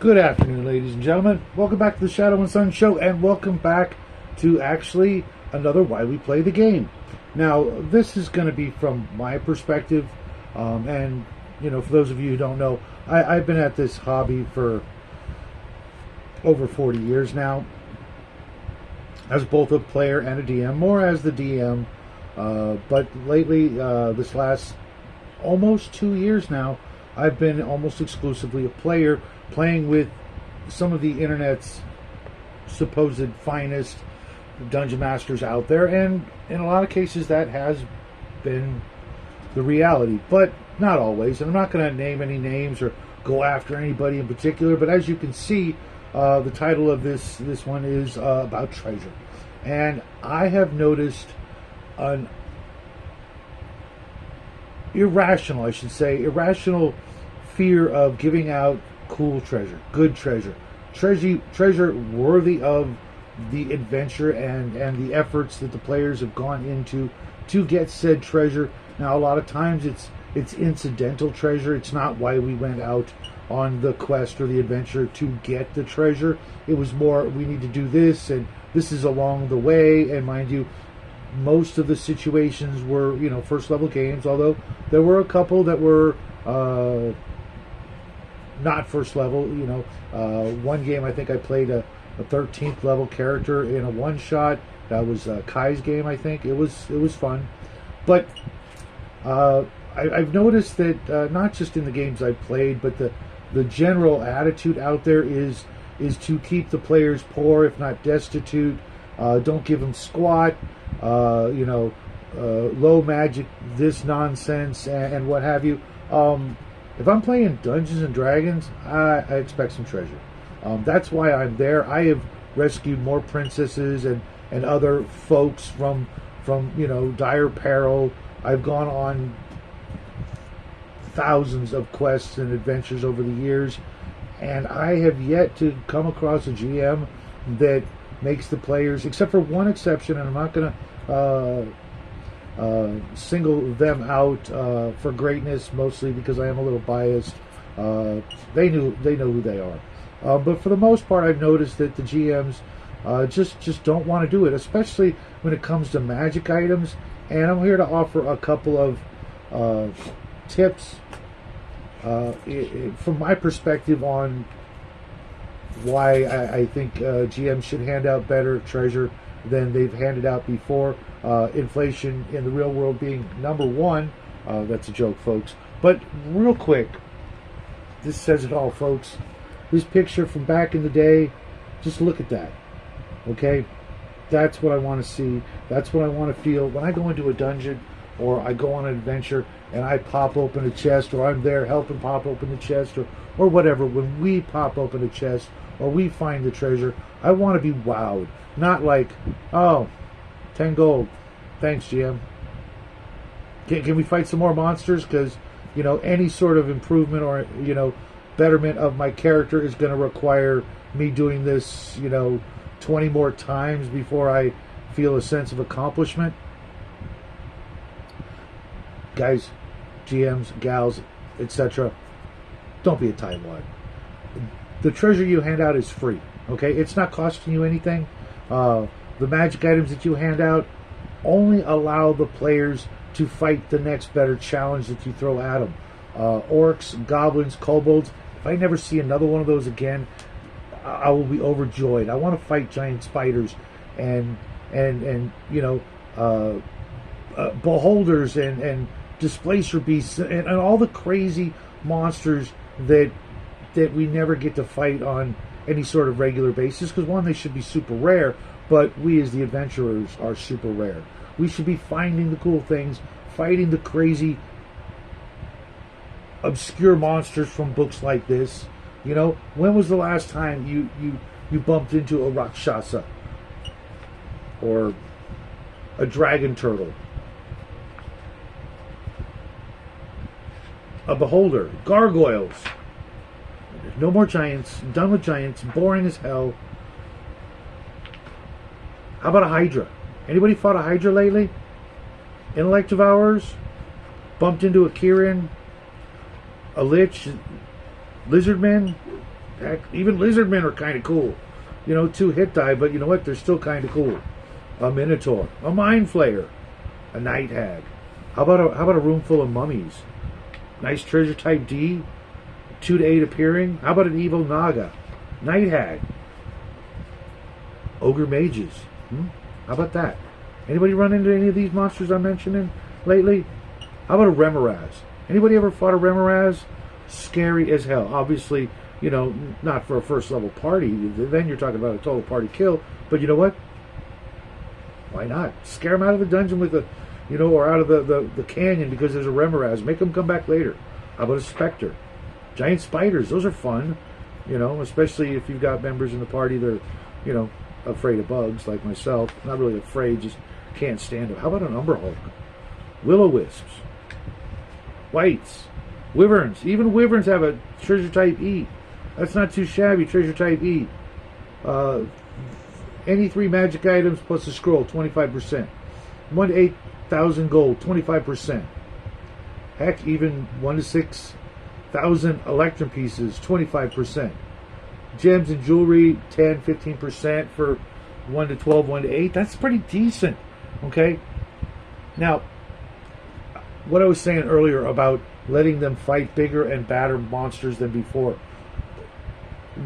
Good afternoon, ladies and gentlemen. Welcome back to the Shadow and Sun Show, and welcome back to actually another Why We Play the Game. Now, this is going to be from my perspective, and, you know, for those of you who don't know, I've been at this hobby for over 40 years now, as both a player and a DM, more as the DM, but lately, this last almost 2 years now, I've been almost exclusively a player, playing with some of the internet's supposed finest dungeon masters out there, and in a lot of cases that has been the reality, but not always. And I'm not going to name any names or go after anybody in particular, but as you can see, the title of this one is about treasure, and I have noticed an irrational fear of giving out cool treasure, good treasure worthy of the adventure and the efforts that the players have gone into to get said treasure. Now, a lot of times it's incidental treasure. It's not why we went out on the quest or the adventure to get the treasure. It was more, we need to do this, and this is along the way. And mind you, most of the situations were, you know, first level games, although there were a couple that were not first level. You know, one game I think I played a 13th level character in a one shot. That was Kai's game, I think. It was fun, but I've noticed that not just in the games I've played, but the general attitude out there is to keep the players poor, if not destitute. Don't give them squat. Low magic, this nonsense, and what have you. If I'm playing Dungeons and Dragons, I expect some treasure. That's why I'm there. I have rescued more princesses and other folks from dire peril. I've gone on thousands of quests and adventures over the years, and I have yet to come across a GM that makes the players, except for one exception, and I'm not going to single them out for greatness, mostly because I am a little biased. They know who they are, but for the most part, I've noticed that the GMs just don't want to do it, especially when it comes to magic items. And I'm here to offer a couple of tips from my perspective on why I think GMs should hand out better treasure than they've handed out before. Inflation in the real world being number one. That's a joke, folks. But real quick, this says it all, folks. This picture from back in the day, just look at that. Okay? That's what I want to see. That's what I want to feel. When I go into a dungeon or I go on an adventure and I pop open a chest, or I'm there helping pop open the chest, or whatever, when we pop open a chest or we find the treasure, I want to be wowed. Not like, oh, 10 gold. Thanks, GM. Can we fight some more monsters? Because, any sort of improvement or, betterment of my character is going to require me doing this, 20 more times before I feel a sense of accomplishment. Guys, GMs, gals, etc., don't be a tightwad. The treasure you hand out is free, okay? It's not costing you anything. The magic items that you hand out only allow the players to fight the next better challenge that you throw at them. Orcs, goblins, kobolds. If I never see another one of those again, I will be overjoyed. I want to fight giant spiders and beholders and displacer beasts and all the crazy monsters that we never get to fight on any sort of regular basis, because one, they should be super rare, but we as the adventurers are super rare. We should be finding the cool things, fighting the crazy obscure monsters from books like this. When was the last time you bumped into a Rakshasa or a dragon turtle, a beholder, gargoyles? No more giants. Done with giants. Boring as hell. How about a Hydra? Anybody fought a Hydra lately? Intellect Devourers? Bumped into a Kirin? A Lich? Lizardmen? Heck, even lizardmen are kind of cool. 2 hit die, but you know what? They're still kind of cool. A minotaur, a mind flayer, a night hag. How about a room full of mummies? Nice treasure type D, 2 to 8 appearing. How about an evil naga, night hag, ogre mages? How about that? Anybody run into any of these monsters I'm mentioning lately? How about a remoraz? Anybody ever fought a remoraz? Scary as hell. Obviously, not for a first level party. Then you're talking about a total party kill. But you know what? Why not? Scare them out of the dungeon with or out of the canyon because there's a remoraz. Make them come back later. How about a specter? Giant spiders. Those are fun. Especially if you've got members in the party that are, afraid of bugs like myself. Not really afraid, just can't stand them. How about an umber hulk? Will-o-wisps. Whites. Wyverns. Even wyverns have a treasure type E. That's not too shabby. Treasure type E. Any 3 magic items plus a scroll, 25%. 1 to 8,000 gold, 25%. Heck, even 1 to 6,000 electrum pieces, 25%. Gems and jewelry, 10, 15% for 1 to 12, 1 to 8. That's pretty decent. Okay? Now, what I was saying earlier about letting them fight bigger and badder monsters than before.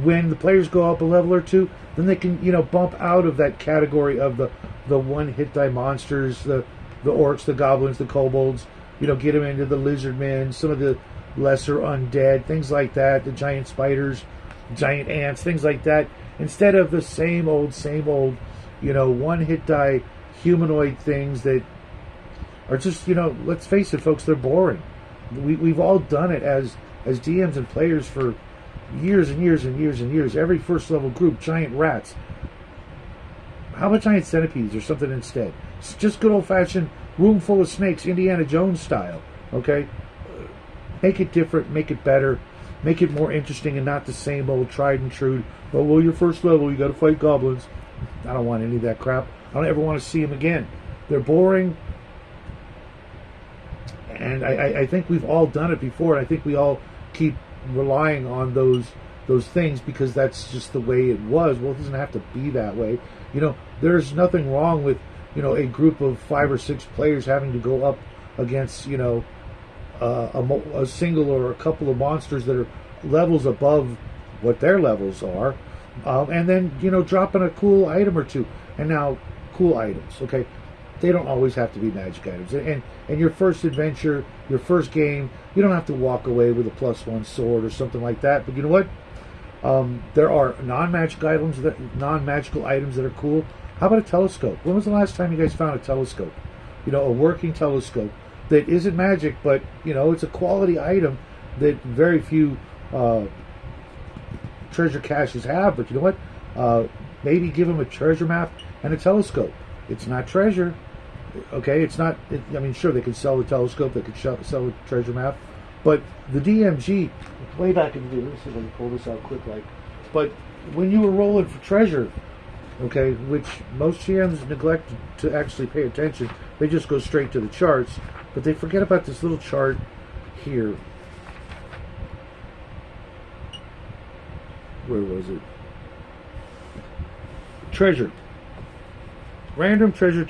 When the players go up a level or 2, then they can, bump out of that category of the 1 hit die monsters, the orcs, the goblins, the kobolds, get them into the lizardmen, some of the lesser undead, things like that, the giant spiders, giant ants, things like that. Instead of the same old, 1 hit die humanoid things that are just, let's face it, folks, they're boring. We've all done it as DMs and players for years and years and years and years. Every first level group, giant rats. How about giant centipedes or something instead? It's just good old fashioned room full of snakes, Indiana Jones style. Okay? Make it different, make it better, make it more interesting and not the same old tried and true. Oh, well, your first level, you got to fight goblins. I don't want any of that crap. I don't ever want to see them again. They're boring. And I think we've all done it before. And I think we all keep relying on those things because that's just the way it was. Well, it doesn't have to be that way. There's nothing wrong with, a group of 5 or 6 players having to go up against, a single or a couple of monsters that are levels above what their levels are. And then, dropping a cool item or 2. And now, cool items, okay? They don't always have to be magic items. And your first adventure, your first game, you don't have to walk away with a +1 sword or something like that. But you know what? There are non-magical items that are cool. How about a telescope? When was the last time you guys found a telescope? A working telescope that isn't magic, but it's a quality item that very few treasure caches have. But you know what? Maybe give them a treasure map and a telescope. It's not treasure. Okay, it's not. Sure, they could sell the telescope, they could sell a treasure map, but the DMG, way back in the day, let me see if I can pull this out quick, but when you were rolling for treasure, okay, which most GMs neglect to actually pay attention, they just go straight to the charts, but they forget about this little chart here. Where was it? Treasure. Random treasure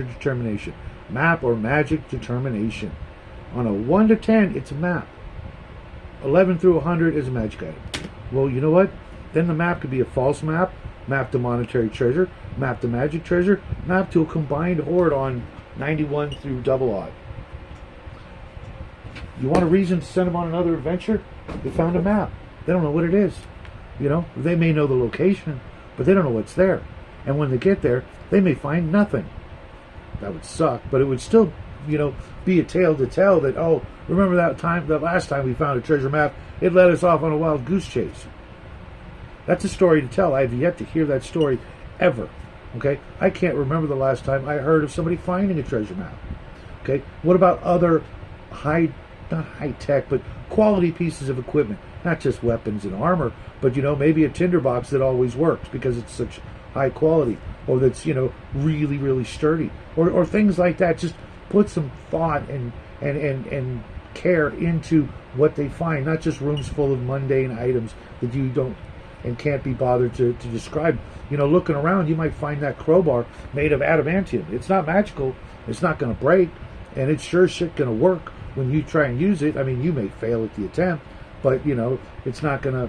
determination. Map or magic determination. On a 1 to 10, it's a map. 11 through 100 is a magic item. Well, you know what? Then the map could be a false map, map to monetary treasure, map to magic treasure, map to a combined horde on 91 through double odd. You want a reason to send them on another adventure? They found a map. They don't know what it is. They may know the location, but they don't know what's there. And when they get there, they may find nothing. That would suck, but it would still, be a tale to tell that, oh, remember that last time we found a treasure map, it led us off on a wild goose chase. That's a story to tell. I've yet to hear that story ever. Okay? I can't remember the last time I heard of somebody finding a treasure map. Okay? What about other not high tech, but quality pieces of equipment? Not just weapons and armor, but maybe a tinderbox that always works because it's such high quality, or that's really, really sturdy, or things like that. Just put some thought and care into what they find, not just rooms full of mundane items that you don't and can't be bothered to describe. Looking around, you might find that crowbar made of adamantium. It's not magical. It's not going to break, and it's sure shit going to work when you try and use it. I mean, you may fail at the attempt, but it's not going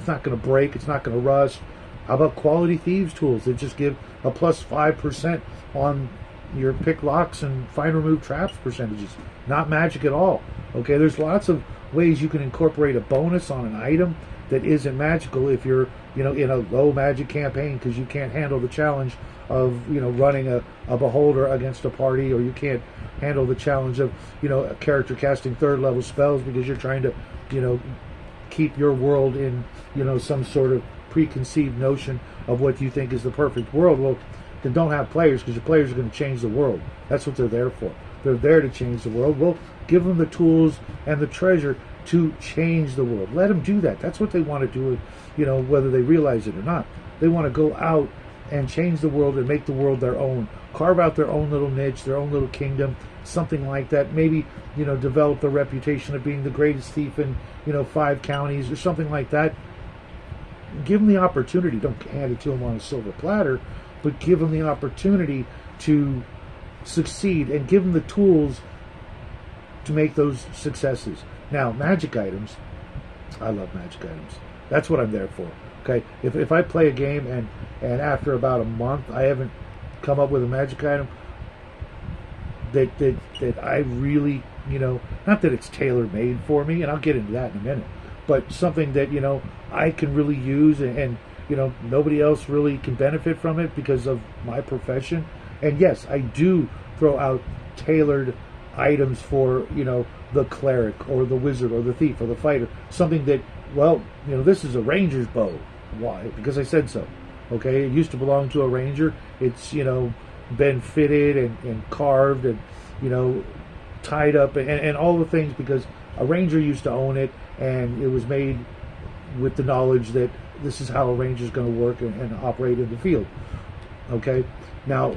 to break. It's not going to rust. How about quality thieves tools that just give a plus 5% on your pick locks and find remove traps percentages? Not magic at all. Okay, there's lots of ways you can incorporate a bonus on an item that isn't magical if you're in a low magic campaign, because you can't handle the challenge of running a beholder against a party, or you can't handle the challenge of a character casting third level spells because you're trying to keep your world in some sort of preconceived notion of what you think is the perfect world. Well, then don't have players, because your players are going to change the world. That's what they're there for. They're there to change the world. Well, give them the tools and the treasure to change the world. Let them do that. That's what they want to do, whether they realize it or not. They want to go out and change the world and make the world their own. Carve out their own little niche, their own little kingdom, something like that. Maybe, develop the reputation of being the greatest thief in, 5 counties or something like that. Give them the opportunity. Don't hand it to them on a silver platter, but give them the opportunity to succeed and give them the tools to make those successes. Now, magic items, I love magic items. That's what I'm there for. Okay, if I play a game and after about a month I haven't come up with a magic item that I really, not that it's tailor made for me, and I'll get into that in a minute, but something that I can really use, and nobody else really can benefit from it because of my profession. And yes, I do throw out tailored items for the cleric or the wizard or the thief or the fighter, something that, well, this is a ranger's bow. Why? Because I said so. Okay, it used to belong to a ranger. It's been fitted and carved and tied up and all the things, because a ranger used to own it, and it was made with the knowledge that this is how a ranger is going to work and operate in the field. Okay, now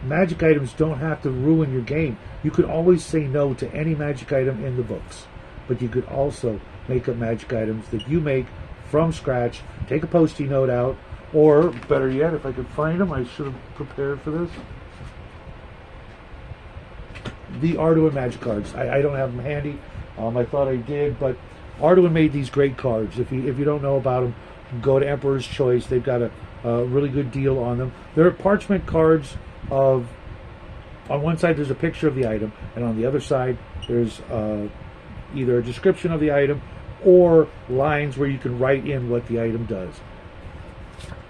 magic items don't have to ruin your game. You could always say no to any magic item in the books, but you could also make up magic items that you make from scratch. Take a Post-it note out, or better yet, if I could find them, I should have prepared for this. The Arduin magic cards. I don't have them handy. I thought I did, but Arduin made these great cards. If you don't know about them, go to Emperor's Choice. They've got a really good deal on them. They're parchment cards of, on one side there's a picture of the item, and on the other side there's either a description of the item or lines where you can write in what the item does.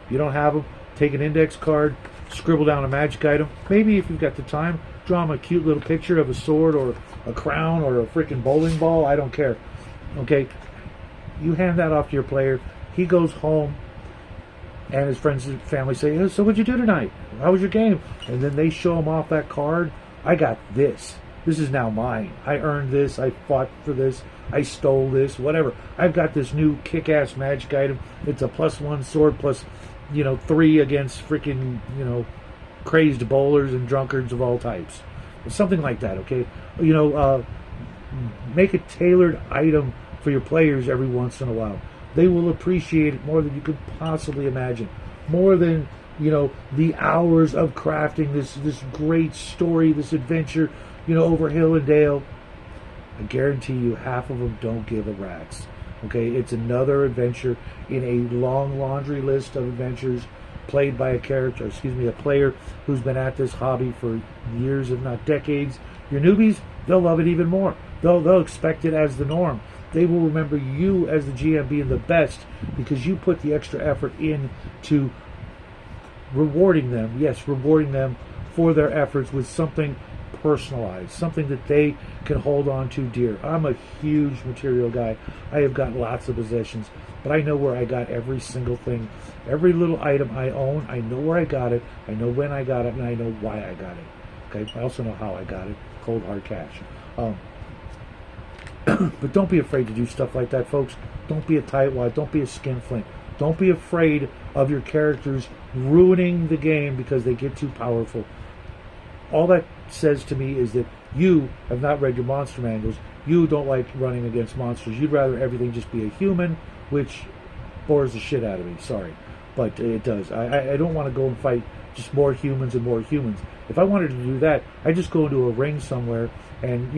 If you don't have them, take an index card, scribble down a magic item. Maybe if you've got the time, draw them a cute little picture of a sword or a crown or a freaking bowling ball. I don't care. Okay, you hand that off to your player. He goes home, and his friends and family say, "Oh, so what'd you do tonight? How was your game?" And then they show him off that card. I got this. This is now mine. I earned this. I fought for this. I stole this. Whatever. I've got this new kick-ass magic item. It's a +1 sword plus, 3 against freaking, crazed bowlers and drunkards of all types. Something like that, okay? Make a tailored item for your players every once in a while. They will appreciate it more than you could possibly imagine. More than, the hours of crafting this great story, this adventure, over hill and dale. I guarantee you half of them don't give a rat's. Okay, it's another adventure in a long laundry list of adventures played by a player who's been at this hobby for years, if not decades. Your newbies, they'll love it even more. They'll expect it as the norm. They will remember you as the GM being the best because you put the extra effort into rewarding them for their efforts with something personalized, something that they can hold on to dear. I'm a huge material guy. I have got lots of possessions, but I know where I got every single thing. Every little item I own, I know where I got it, I know when I got it, and I know why I got it. Okay, I also know how I got it. Cold hard cash. But don't be afraid to do stuff like that, folks. Don't be a tightwad. Don't be a skinflint. Don't be afraid of your characters ruining the game because they get too powerful. All that says to me is that You have not read your monster manuals. You don't like running against monsters. You'd rather everything just be a human, which bores the shit out of me. Sorry, but it does. I don't want to go and fight just more humans and more humans. If I wanted to do that, I'd just go into a ring somewhere and,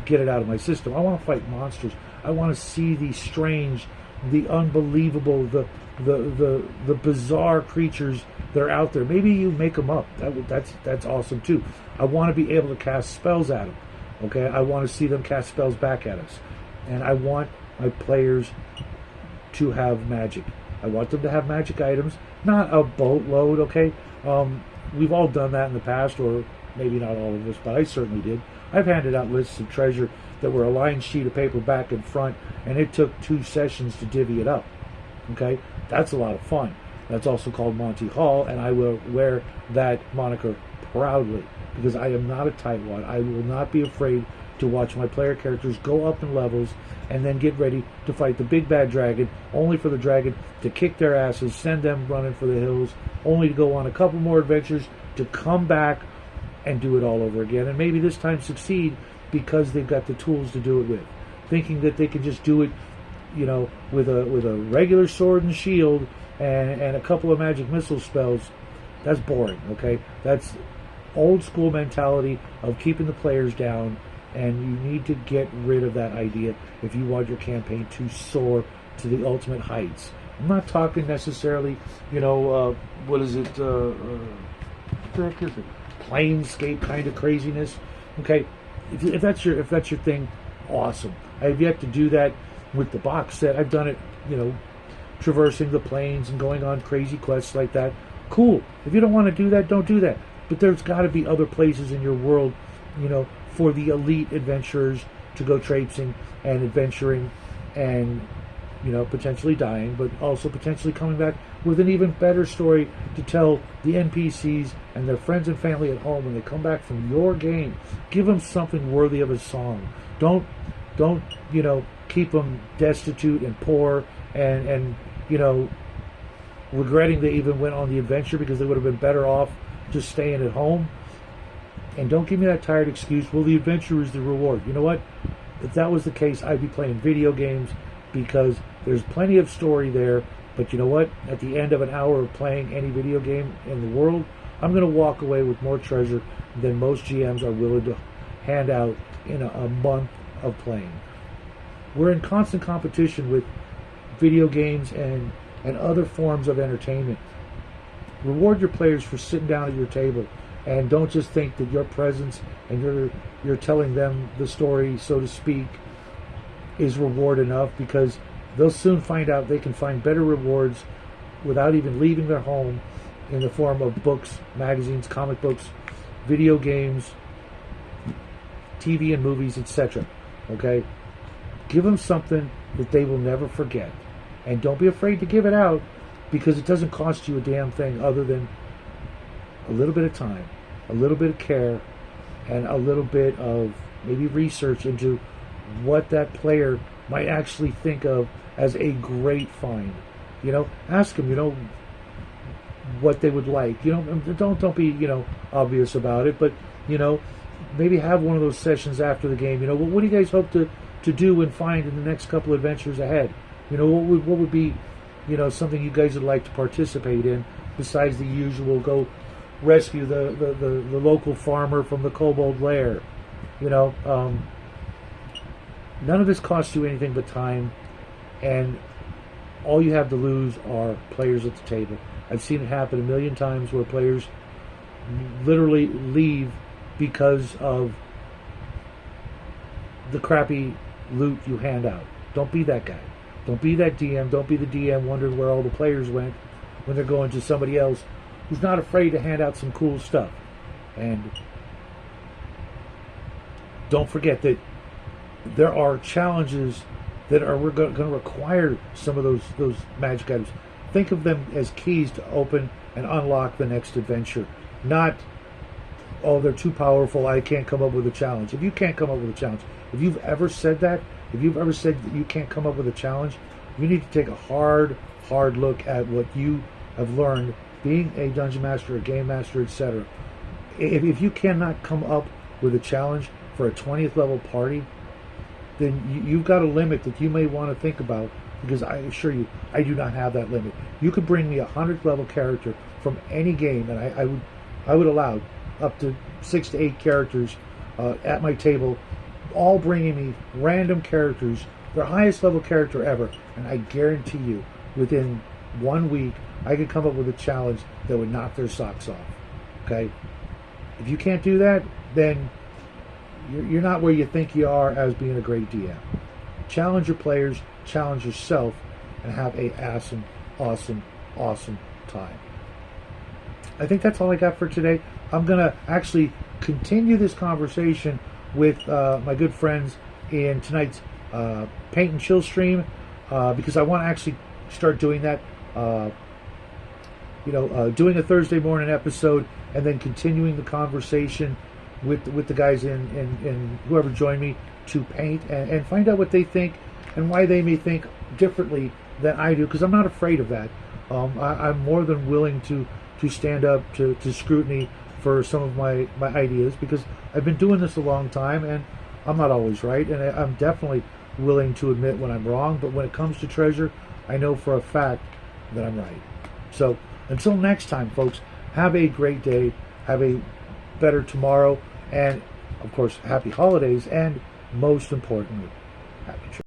get it out of my system. I want to fight monsters. I want to see the strange, the unbelievable, the bizarre creatures that are out there. Maybe you make them up. That's awesome too. I want to be able to cast spells at them. Okay, I want to see them cast spells back at us, and I want my players to have magic. I want them to have magic items, not a boatload. Okay, we've all done that in the past, or maybe not all of us, but I certainly did. I've handed out lists of treasure that were a lined sheet of paper back and front, and it took 2 sessions to divvy it up. Okay, that's a lot of fun. That's also called Monty Hall, and I will wear that moniker proudly because I am not a tightwad. I will not be afraid to watch my player characters go up in levels and then get ready to fight the big bad dragon, only for the dragon to kick their asses, send them running for the hills, only to go on a couple more adventures, to come back and do it all over again, and maybe this time succeed because they've got the tools to do it with. Thinking that they can just do it, with a regular sword and shield and a couple of magic missile spells, that's boring, okay? That's old school mentality of keeping the players down, and you need to get rid of that idea if you want your campaign to soar to the ultimate heights. I'm not talking necessarily, what is it, what the heck is it? Planescape kind of craziness. Okay, if that's your thing, awesome. I have yet to do that with the box set. I've done it, traversing the plains and going on crazy quests like that. Cool. If you don't want to do that, don't do that. But there's got to be other places in your world, for the elite adventurers to go traipsing and adventuring and, potentially dying, but also potentially coming back with an even better story to tell the NPCs and their friends and family at home when they come back from your game. Give them something worthy of a song. Don't keep them destitute and poor and regretting they even went on the adventure because they would have been better off just staying at home. And don't give me that tired excuse, well, the adventure is the reward. You know what? If that was the case, I'd be playing video games because there's plenty of story there. But you know what? At the end of an hour of playing any video game in the world, I'm going to walk away with more treasure than most GMs are willing to hand out in a month of playing. We're in constant competition with video games and other forms of entertainment. Reward your players for sitting down at your table, and don't just think that your presence and you're telling them the story, so to speak, is reward enough, because they'll soon find out they can find better rewards without even leaving their home in the form of books, magazines, comic books, video games, TV and movies, etc. Okay? Give them something that they will never forget. And don't be afraid to give it out, because it doesn't cost you a damn thing other than a little bit of time, a little bit of care, and a little bit of maybe research into what that player might actually think of as a great find. Ask them, what they would like. Don't be, obvious about it, but, maybe have one of those sessions after the game. What do you guys hope to do and find in the next couple of adventures ahead? What would be, something you guys would like to participate in besides the usual go rescue the local farmer from the kobold lair? None of this costs you anything but time, and all you have to lose are players at the table. I've seen it happen a million times where players literally leave because of the crappy loot you hand out. Don't be that guy. Don't be that DM. Don't be the DM wondering where all the players went when they're going to somebody else who's not afraid to hand out some cool stuff. And don't forget that there are challenges that are going to require some of those magic items. Think of them as keys to open and unlock the next adventure. Not, oh, they're too powerful, I can't come up with a challenge. If you can't come up with a challenge, if you've ever said that, if you've ever said that you can't come up with a challenge, you need to take a hard look at what you have learned being a dungeon master, a game master, etc. If you cannot come up with a challenge for a 20th level party, then you've got a limit that you may want to think about, because I assure you, I do not have that limit. You could bring me a 100th level character from any game, and I would allow up to 6 to 8 characters at my table, all bringing me random characters, their highest level character ever, and I guarantee you, within 1 week, I could come up with a challenge that would knock their socks off. Okay? If you can't do that, then you're not where you think you are as being a great DM. Challenge your players, challenge yourself, and have a awesome time. I think that's all I got for today. I'm going to actually continue this conversation with my good friends in tonight's Paint and Chill stream, because I want to actually start doing that. Doing a Thursday morning episode and then continuing the conversation with the guys in whoever joined me to paint and find out what they think and why they may think differently than I do, because I'm not afraid of that. I'm more than willing to stand up to scrutiny for some of my ideas, because I've been doing this a long time and I'm not always right, and I'm definitely willing to admit when I'm wrong. But when it comes to treasure, I know for a fact that I'm right. So until next time, folks, have a great day, have a better tomorrow, and of course, happy holidays, and most importantly, happy treasure.